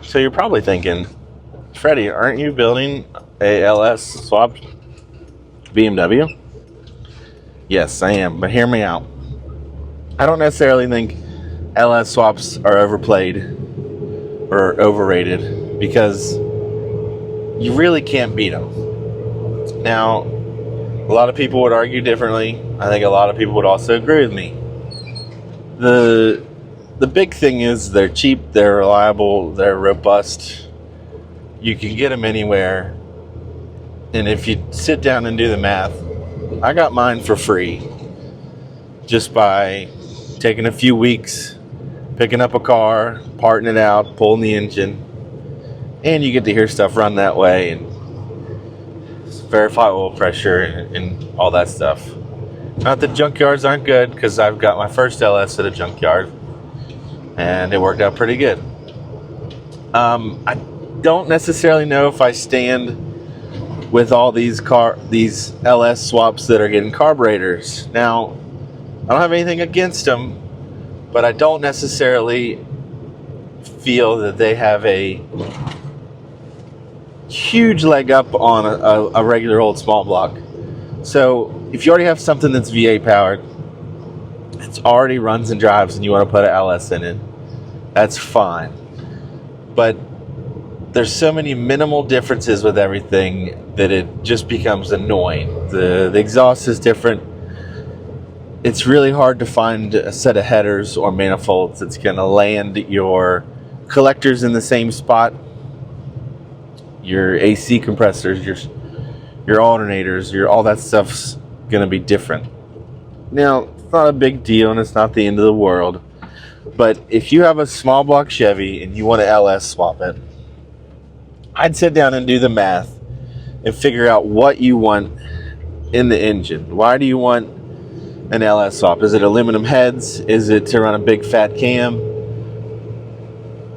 So you're probably thinking, Freddie, aren't you building a LS swapped BMW? Yes, I am, but hear me out. I don't necessarily think LS swaps are overplayed or overrated because you really can't beat them. Now, a lot of people would argue differently. I think a lot of people would also agree with me. The big thing is they're cheap, they're reliable, they're robust. You can get them anywhere. And if you sit down and do the math, I got mine for free just by taking a few weeks, picking up a car, parting it out, pulling the engine, and you get to hear stuff run that way and verify oil pressure and all that stuff. Not that junkyards aren't good, because I've got my first LS at a junkyard and it worked out pretty good. I don't necessarily know if I stand with all these LS swaps that are getting carburetors. Now, I don't have anything against them, but I don't necessarily feel that they have a huge leg up on a regular old small block. So if you already have something that's V8 powered, it already runs and drives, and you want to put an LS in it, that's fine. But there's so many minimal differences with everything that it just becomes annoying. The exhaust is different. It's really hard to find a set of headers or manifolds that's going to land your collectors in the same spot, your AC compressors, your alternators, all that stuff's going to be different. Now, it's not a big deal and it's not the end of the world, but if you have a small block Chevy and you want to LS swap it, I'd sit down and do the math and figure out what you want in the engine. Why do you want an LS swap? Is it aluminum heads? Is it to run a big fat cam?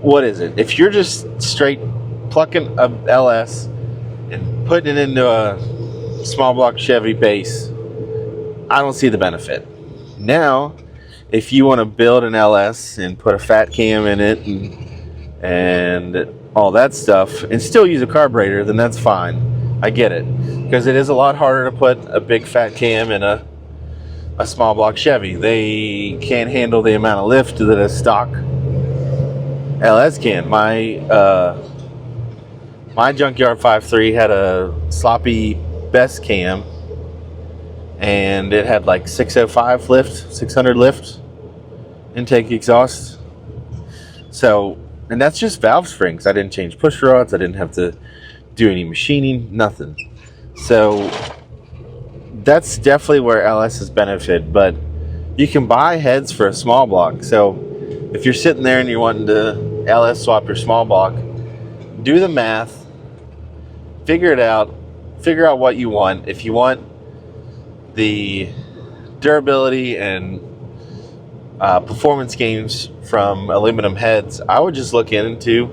What is it? If you're just straight plucking a LS and putting it into a small block Chevy base, I don't see the benefit. Now, if you want to build an LS and put a fat cam in it and all that stuff and still use a carburetor, then that's fine. I get it, because it is a lot harder to put a big fat cam in a small block Chevy. They can't handle the amount of lift that a stock LS can. My junkyard 5.3 had a sloppy best cam, and it had like 605 lift, 600 lift intake exhaust. So, and that's just valve springs. I didn't change push rods. I didn't have to do any machining, nothing. So that's definitely where LS's benefit, but you can buy heads for a small block. So if you're sitting there and you're wanting to LS swap your small block, do the math, figure it out, figure out what you want. If you want the durability and performance gains from aluminum heads, I would just look into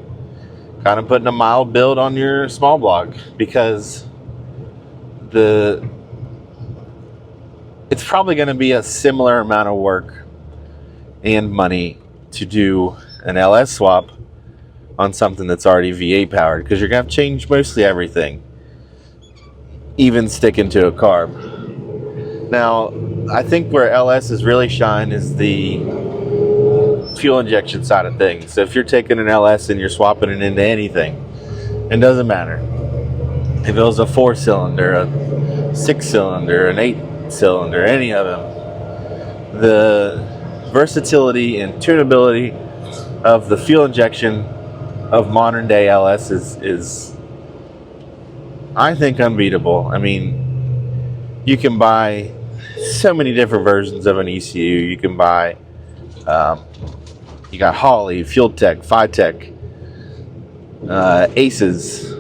kind of putting a mild build on your small block, because it's probably going to be a similar amount of work and money to do an LS swap on something that's already V8 powered, because you're going to have to change mostly everything, even sticking to a carb. Now, I think where LS's really shine is the fuel injection side of things. So if you're taking an LS and you're swapping it into anything, it doesn't matter. If it was a 4-cylinder, a 6-cylinder, an 8-cylinder, any of them, the versatility and tunability of the fuel injection of modern day LS is I think unbeatable. I mean, you can buy so many different versions of an ECU. You can buy you got Holley, Fuel Tech, Phytech, Aces.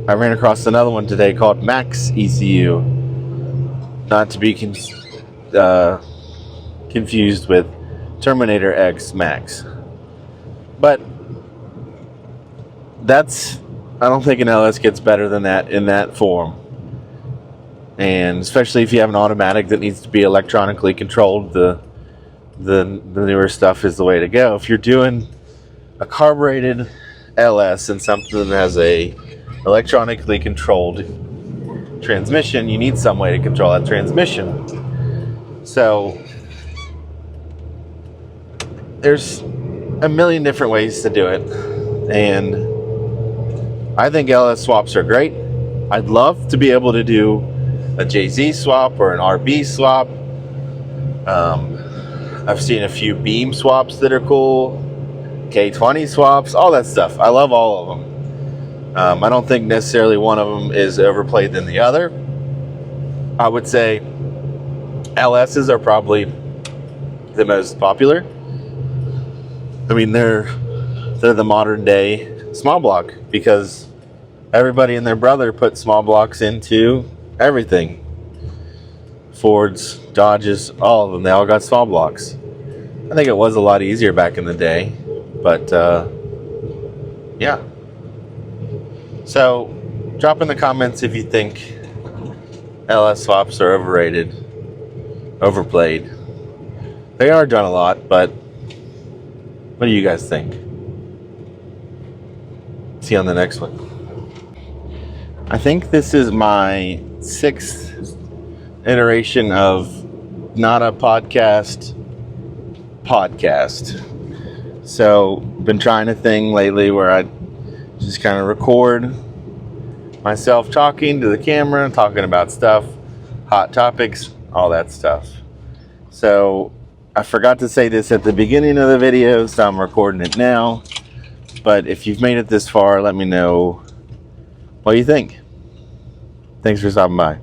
I ran across another one today called Max ECU, not to be confused with Terminator X Max. But I don't think an LS gets better than that in that form. And especially if you have an automatic that needs to be electronically controlled, the the newer stuff is the way to go. If you're doing a carbureted LS and something that has a electronically controlled transmission, you need some way to control that transmission. So there's a million different ways to do it, and I think LS swaps are great. I'd love to be able to do a JZ swap or an RB swap. I've seen a few beam swaps that are cool, K20 swaps, all that stuff. I love all of them. I don't think necessarily one of them is overplayed than the other. I would say LSs are probably the most popular. I mean, they're the modern day small block, because everybody and their brother put small blocks into everything. Fords, Dodges, all of them, they all got small blocks. I think it was a lot easier back in the day, but yeah. So drop in the comments if you think LS swaps are overrated, overplayed. They are done a lot, but what do you guys think? See you on the next one. I think this is my 6th iteration of not a podcast. So been trying a thing lately where I just kind of record myself talking to the camera, talking about stuff, hot topics, all that stuff. So I forgot to say this at the beginning of the video, so I'm recording it now. But if you've made it this far, let me know what you think. Thanks for stopping by.